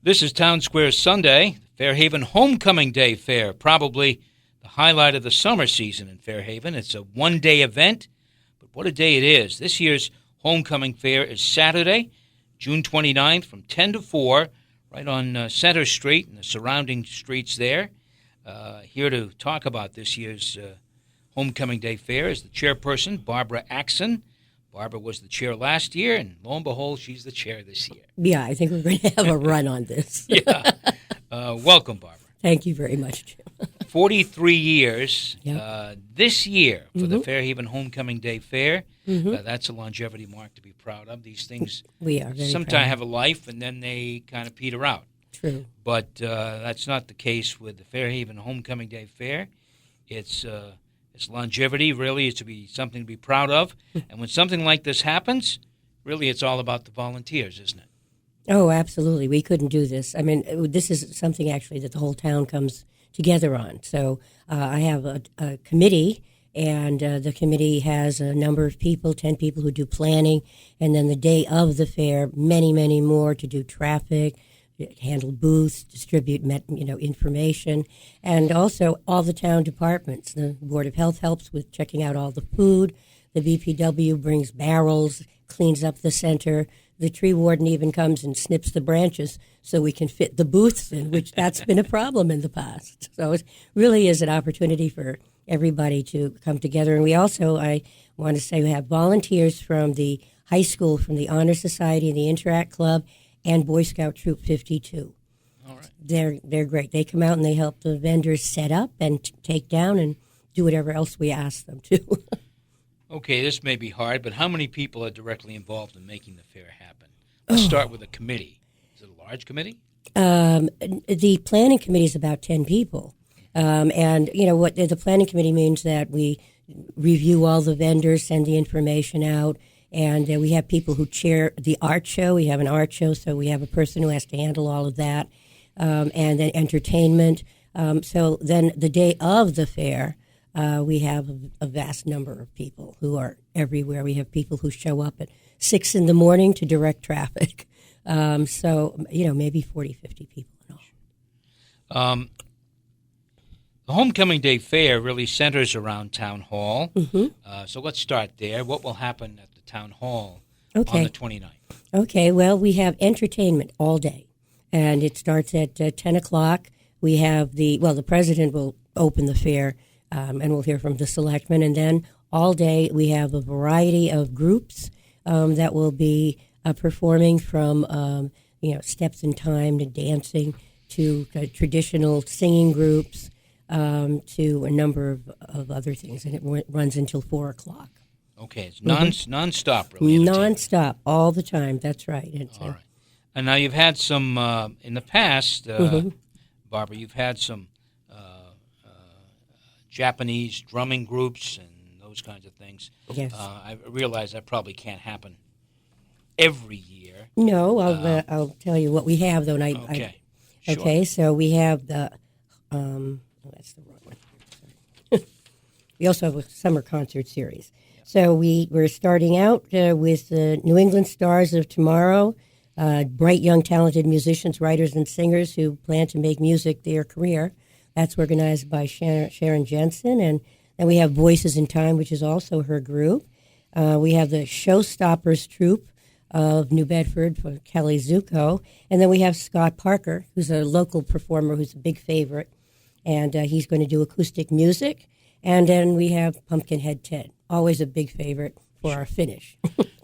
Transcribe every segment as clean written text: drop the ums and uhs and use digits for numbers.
This is Townsquare Sunday, Fairhaven Homecoming Day Fair, probably the highlight of the summer season in Fairhaven. It's a one-day event, but what a day it is. This year's Homecoming Fair is Saturday, June 29th from 10 to 4, right on Center Street and the surrounding streets there. Here to talk about this year's Homecoming Day Fair is the chairperson, Barbara Axon. Barbara was the chair last year, and lo and behold, she's the chair this year. Yeah, I think we're going to have a run on this. Yeah. Welcome, Barbara. Thank you very much, Jim. 43 years this year for the Mm-hmm. Fairhaven Homecoming Day Fair. That's a longevity mark to be proud of. These things We are very sometimes proud. have a life, and then they kind of peter out. True. But that's not the case with the Fairhaven Homecoming Day Fair. It's longevity, really, is to be something to be proud of. And when something like this happens, really it's all about the volunteers, isn't it? Oh, absolutely. We couldn't do this. I mean, this is something actually that the whole town comes together on. So I have a committee, and the committee has a number of people, 10 people who do planning, and then the day of the fair, many, many more to do traffic, handle booths, distribute information, and also all the town departments. The Board of Health helps with checking out all the food. The BPW brings barrels, cleans up the center. The tree warden even comes and snips the branches so we can fit the booths in, which that's been a problem in the past. So it really is an opportunity for everybody to come together. And we also, I want to say, we have volunteers from the high school, from the Honor Society and the Interact Club, and Boy Scout Troop 52. All right. They're great. They come out and they help the vendors set up and take down and do whatever else we ask them to. Okay, this may be hard, but how many people are directly involved in making the fair happen? Let's start with a committee. Is it a large committee? The planning committee is about 10 people. And, what the planning committee means that we review all the vendors, send the information out, and we have people who chair the art show. We have an art show, so we have a person who has to handle all of that, and then entertainment. So then the day of the fair, we have a vast number of people who are everywhere. We have people who show up at 6 in the morning to direct traffic. So, maybe 40, 50 people in all. The Homecoming Day Fair really centers around Town Hall. So let's start there. What will happen at the Town Hall on the 29th? Okay, well, we have entertainment all day, and it starts at 10 o'clock. We have the president will open the fair, and we'll hear from the selectmen, and then all day we have a variety of groups that will be performing from, steps in time to dancing to traditional singing groups to a number of other things, and it runs until 4 o'clock. Okay, it's non-stop, really. Non-stop, all the time, that's right. All right. And now you've had some, in the past, Barbara, you've had some Japanese drumming groups and those kinds of things. Yes. I realize that probably can't happen every year. No, I'll tell you what we have, though. Okay. Sure. Okay, so we have the, that's the wrong one. Sorry. We also have a summer concert series. So we're starting out with the New England Stars of Tomorrow, bright, young, talented musicians, writers, and singers who plan to make music their career. That's organized by Sharon Jensen. And then we have Voices in Time, which is also her group. We have the Showstoppers troupe of New Bedford for Kelly Zuko. And then we have Scott Parker, who's a local performer who's a big favorite. And he's going to do acoustic music. And then we have Pumpkinhead Ted, always a big favorite for our finish.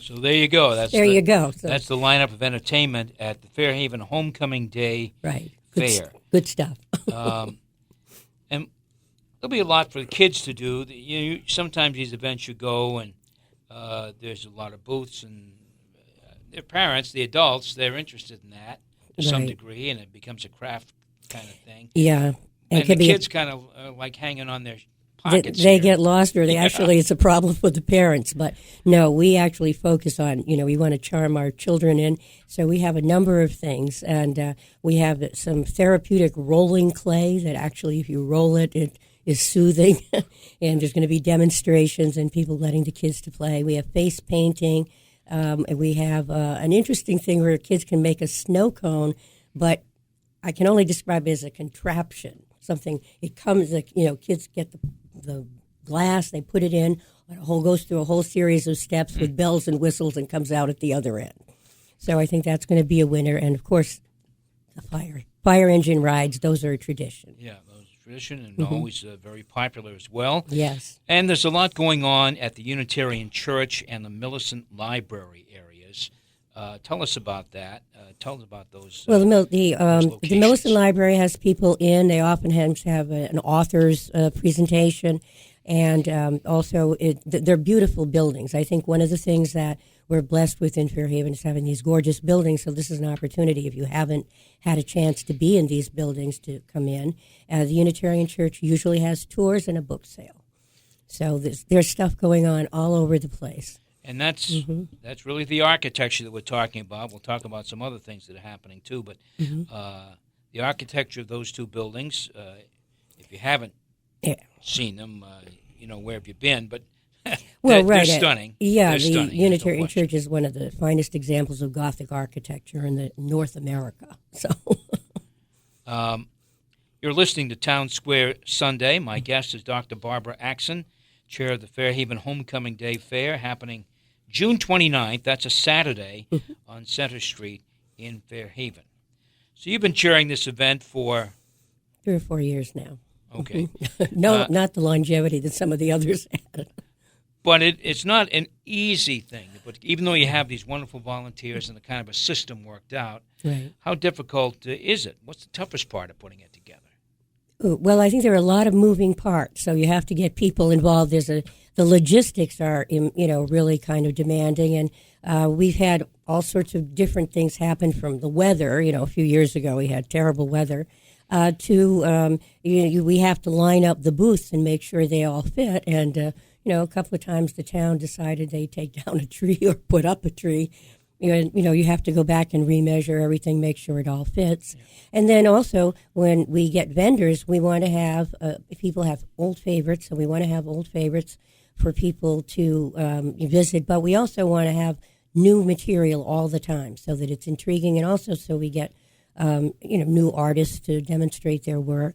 So there you go. You go. So, that's the lineup of entertainment at the Fairhaven Homecoming Day Fair. Good stuff. And there'll be a lot for the kids to do. Sometimes these events you go and there's a lot of booths, and their parents, the adults, they're interested in that to some degree, and it becomes a craft kind of thing. Yeah. And the kids kind of like hanging on their pockets. They get lost, or it's a problem for the parents. But no, we actually focus on, we want to charm our children in. So we have a number of things, and we have some therapeutic rolling clay that actually, if you roll it, it is soothing. And there's going to be demonstrations and people letting the kids to play. We have face painting. And we have an interesting thing where kids can make a snow cone, but I can only describe it as a contraption. Something, it comes, kids get the glass, they put it in, goes through a whole series of steps with bells and whistles and comes out at the other end. So I think that's going to be a winner. And, of course, the fire engine rides, those are a tradition. Yeah, those are tradition and always very popular as well. Yes. And there's a lot going on at the Unitarian Church and the Millicent Library areas. Tell us about that. Tell us about those. Well, those the Millicent Library has people in. They often have an author's presentation, and also they're beautiful buildings. I think one of the things that we're blessed with in Fairhaven is having these gorgeous buildings. So this is an opportunity, if you haven't had a chance to be in these buildings, to come in. The Unitarian Church usually has tours and a book sale. So there's stuff going on all over the place. And that's really the architecture that we're talking about. We'll talk about some other things that are happening too, but the architecture of those two buildings, if you haven't seen them, where have you been? But they're stunning. Yeah, they're stunning. Unitarian Church is one of the finest examples of Gothic architecture in North America. So, you're listening to Townsquare Sunday. My guest is Dr. Barbara Axon, chair of the Fairhaven Homecoming Day Fair, happening June 29th. That's a Saturday on Center Street in Fairhaven. So you've been chairing this event for 3 or 4 years now. Okay. No, not the longevity that some of the others had. But it's not an easy thing. But even though you have these wonderful volunteers and the kind of a system worked out, right. How difficult is it? What's the toughest part of putting it together? Well, I think there are a lot of moving parts, so you have to get people involved. The logistics are, really kind of demanding, and we've had all sorts of different things happen, from the weather. A few years ago we had terrible weather, to we have to line up the booths and make sure they all fit. And a couple of times the town decided they'd take down a tree or put up a tree. You have to go back and remeasure everything, make sure it all fits. Yeah. And then also, when we get vendors, we want to have, people have old favorites, so we want to have old favorites for people to visit. But we also want to have new material all the time so that it's intriguing, and also so we get, new artists to demonstrate their work.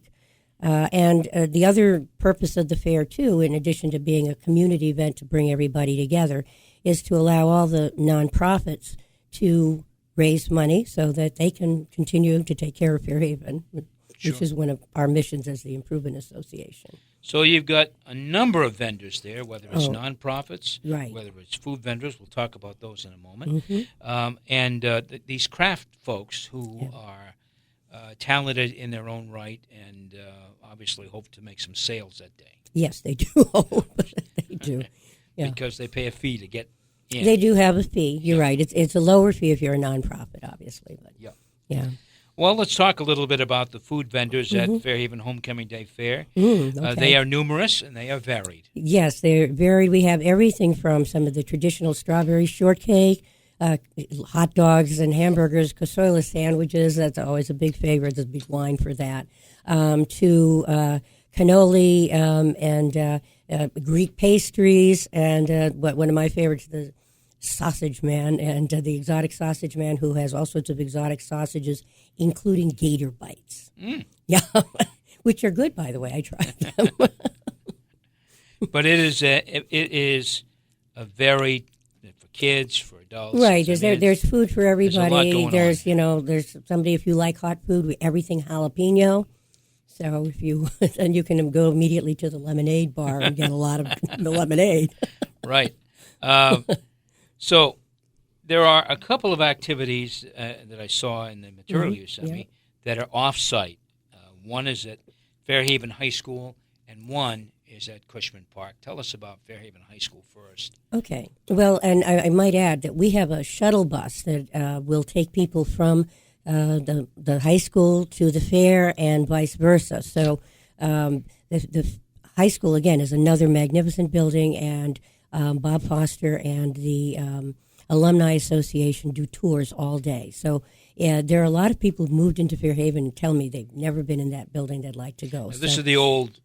And the other purpose of the fair, too, in addition to being a community event to bring everybody together, is to allow all the nonprofits to raise money so that they can continue to take care of Fairhaven, which is one of our missions as the Improvement Association. So you've got a number of vendors there, whether it's nonprofits, right. whether it's food vendors. We'll talk about those in a moment. And these craft folks who are talented in their own right and obviously hope to make some sales that day. Yes, they do hope. They do. Yeah. Because they pay a fee to get in. They do have a fee. You're right. It's a lower fee if you're a nonprofit, obviously. But yeah. Well, let's talk a little bit about the food vendors at Fairhaven Homecoming Day Fair. Okay. They are numerous and they are varied. Yes, they're varied. We have everything from some of the traditional strawberry shortcake, hot dogs and hamburgers, casoila sandwiches. That's always a big favorite. There's a big line for that. To cannoli and Greek pastries, and one of my favorites, the sausage man, and the exotic sausage man, who has all sorts of exotic sausages, including gator bites. Yeah, which are good, by the way. I tried them. But it is a very, for kids, for adults. Right. There's food for everybody. There's there's somebody, if you like hot food, everything jalapeno. So then you can go immediately to the lemonade bar and get a lot of the lemonade. Right. So there are a couple of activities that I saw in the material you sent me that are off-site. One is at Fairhaven High School, and one is at Cushman Park. Tell us about Fairhaven High School first. Okay. Well, and I might add that we have a shuttle bus that will take people from the high school to the fair and vice versa. So the high school, again, is another magnificent building, and Bob Foster and the Alumni Association do tours all day. So there are a lot of people who moved into Fairhaven and tell me they've never been in that building. They'd like to go. Now, this is the old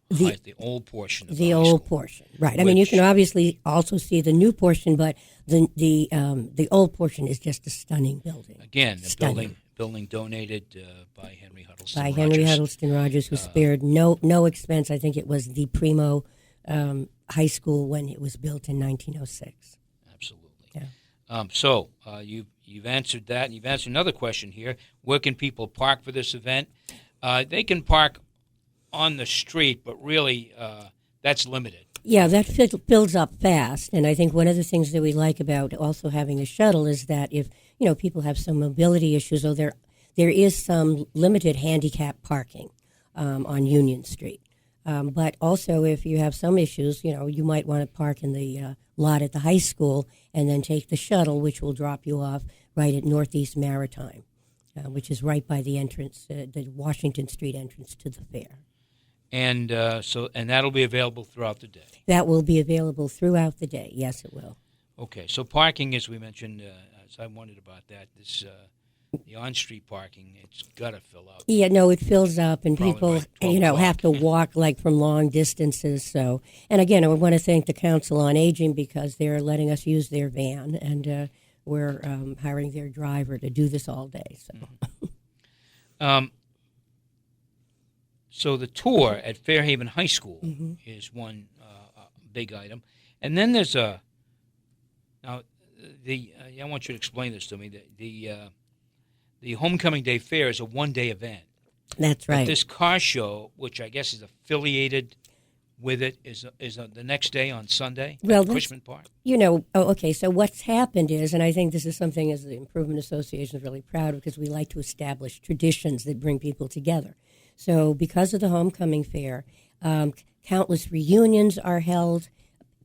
portion of the high old school. portion, right? I mean, you can obviously also see the new portion, but the old portion is just a stunning building. Again, the building building donated by Henry Huddleston by Rogers. Henry Huddleston Rogers, who spared no expense. I think it was the primo high school when it was built in 1906. Absolutely. Yeah. So you've answered that, and you've answered another question here. Where can people park for this event? They can park on the street, but really that's limited. Yeah, that fills up fast, and I think one of the things that we like about also having a shuttle is that if people have some mobility issues, or there is some limited handicap parking on Union Street. But also, if you have some issues, you might want to park in the lot at the high school and then take the shuttle, which will drop you off right at Northeast Maritime, which is right by the entrance, the Washington Street entrance to the fair. And and that'll be available throughout the day. That will be available throughout the day. Yes, it will. Okay, so parking, as we mentioned, as I wondered about that, the on-street parking, it's got to fill up. Yeah, no, it fills up, and Probably people, have to walk from long distances. So, and again, I want to thank the Council on Aging because they're letting us use their van, and we're hiring their driver to do this all day. So, So the tour at Fairhaven High School is one big item, and then there's I want you to explain this to me. The Homecoming Day Fair is a one-day event. That's right. But this car show, which I guess is affiliated with it, is the next day on Sunday at Cushman Park. Okay. So what's happened is, and I think this is something as the Improvement Association is really proud of because we like to establish traditions that bring people together. So because of the Homecoming Fair, countless reunions are held.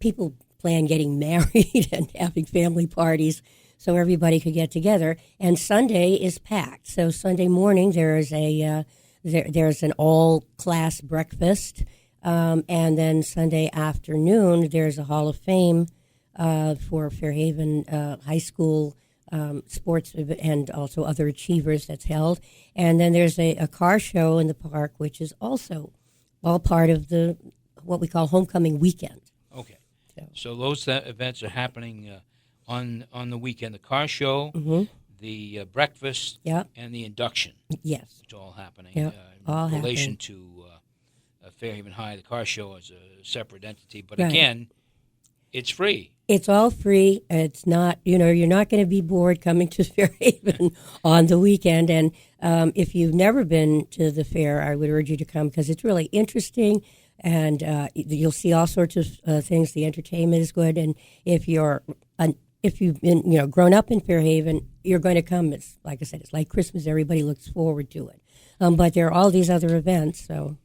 People plan getting married and having family parties so everybody could get together. And Sunday is packed. So Sunday morning there is there's an all-class breakfast. And then Sunday afternoon there's a Hall of Fame for Fairhaven High School sports and also other achievers that's held. And then there's a car show in the park, which is also all part of what we call Homecoming Weekend. Okay. So those events are happening on the weekend. The car show, the breakfast, and the induction. Yes. It's all happening. All in relation happening. to Fairhaven High. The car show is a separate entity. But Right. again, it's free. It's all free. It's not, you're not going to be bored coming to Fairhaven on the weekend. And if you've never been to the fair, I would urge you to come because it's really interesting. And you'll see all sorts of things. The entertainment is good. And if you've been, grown up in Fairhaven, you're going to come. It's like I said, it's like Christmas. Everybody looks forward to it. But there are all these other events. So,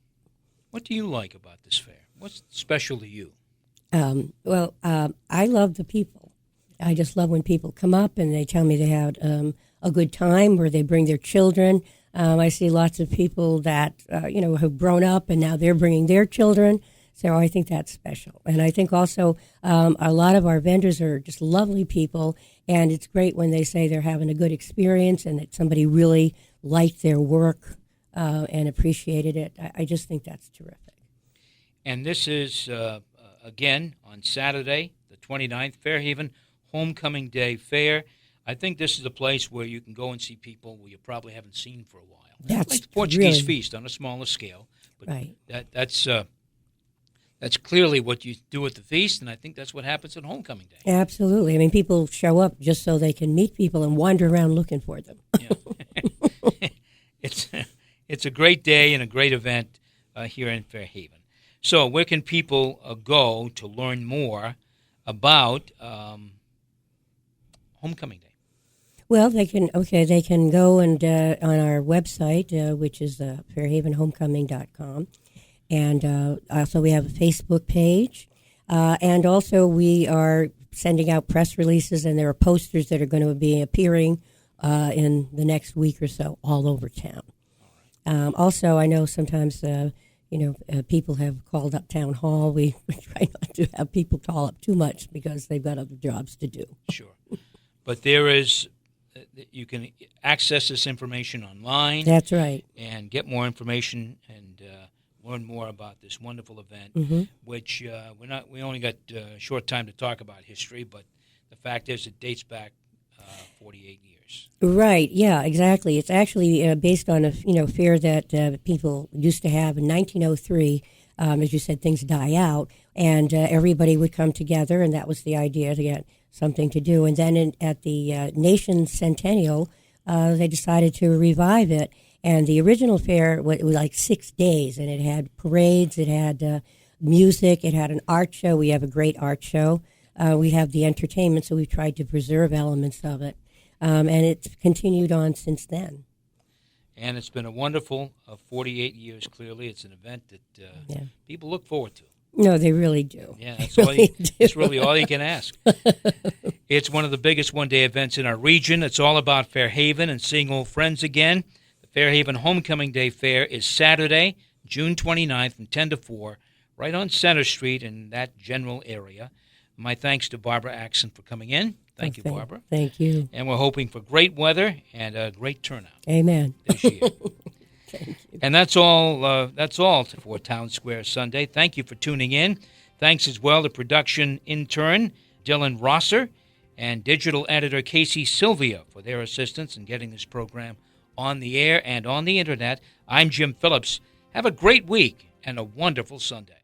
what do you like about this fair? What's special to you? I love the people. I just love when people come up and they tell me they had a good time, or they bring their children. I see lots of people that have grown up and now they're bringing their children. So I think that's special. And I think also a lot of our vendors are just lovely people, and it's great when they say they're having a good experience and that somebody really liked their work and appreciated it. I just think that's terrific. And this is, again, on Saturday, the 29th, Fairhaven Homecoming Day Fair. I think this is a place where you can go and see people who you probably haven't seen for a while. That's like the Portuguese really, feast on a smaller scale. But right. That's clearly what you do at the feast, and I think that's what happens at Homecoming Day. Absolutely. I mean, people show up just so they can meet people and wander around looking for them. Yeah. It's a great day and a great event here in Fairhaven. So where can people go to learn more about Homecoming Day? Well, they can go and on our website, which is fairhavenhomecoming.com, and also we have a Facebook page, and also we are sending out press releases, and there are posters that are going to be appearing in the next week or so all over town. Also, I know sometimes people have called up town hall. We try not to have people call up too much because they've got other jobs to do. Sure. But there is, you can access this information online. That's right. And get more information and learn more about this wonderful event, which we only got a short time to talk about history, but the fact is it dates back 48 years. Right. Yeah. Exactly. It's actually based on a fair that people used to have in 1903. As you said, things die out, and everybody would come together, and that was the idea, to get something to do. And then at the nation's centennial, they decided to revive it. And the original fair it was like 6 days, and it had parades, it had music, it had an art show. We have a great art show. We have the entertainment, so we've tried to preserve elements of it. And it's continued on since then. And it's been a wonderful 48 years, clearly. It's an event that people look forward to. No, they really do. Yeah, that's, That's really all you can ask. It's one of the biggest one-day events in our region. It's all about Fairhaven and seeing old friends again. The Fairhaven Homecoming Day Fair is Saturday, June 29th from 10 to 4, right on Center Street in that general area. My thanks to Barbara Axon for coming in. Thank you, Barbara. Thank you. And we're hoping for great weather and a great turnout. Amen. This year. Thank you. And that's all for Townsquare Sunday. Thank you for tuning in. Thanks as well to production intern Dylan Rosser and digital editor Casey Sylvia for their assistance in getting this program on the air and on the internet. I'm Jim Phillips. Have a great week and a wonderful Sunday.